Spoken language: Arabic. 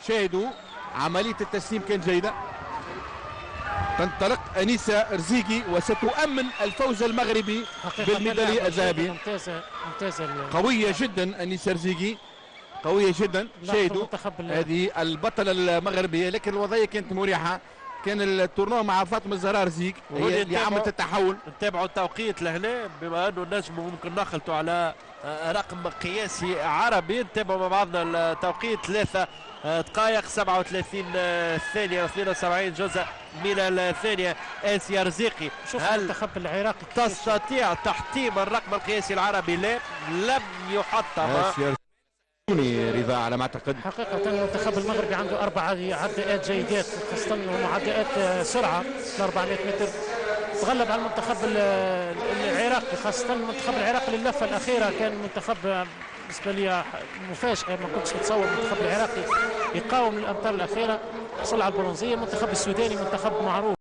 شاهدوا عملية التسليم كانت جيدة. تنطلق أنيسة رزيقي وستؤمن الفوز المغربي بالميدالية الذهبية. ممتازة قوية جدا أنيسة رزيقي، قوية جدا. شاهدوا هذه البطلة المغربية، لكن الوضعية كانت مريحة. كان التورنو مع فاطمة الزهراء رزيق هي اللي عملت التحول. نتابعوا التوقيت لهنا بما انه النجم ممكن نخلطوا على رقم قياسي عربي. نتابعوا مع بعضنا التوقيت 3 دقائق 37 ثانية و72 جزء من الثانية. آسيا رزيقي، هل المنتخب العراقي تستطيع تحطيم الرقم القياسي العربي؟ لا، لم يحطم. رضا على ما اعتقد. حقيقة المنتخب المغربي عنده 4 عداءات جيدات، خاصة عداءات سرعة 400 متر. تغلب على المنتخب العراقي، خاصة المنتخب العراقي للفة الأخيرة كان منتخب بالنسبة لي مفاجأة. ما كنتش متصور المنتخب العراقي يقاوم الأمتار الأخيرة، حصل على البرونزية. المنتخب السوداني منتخب معروف.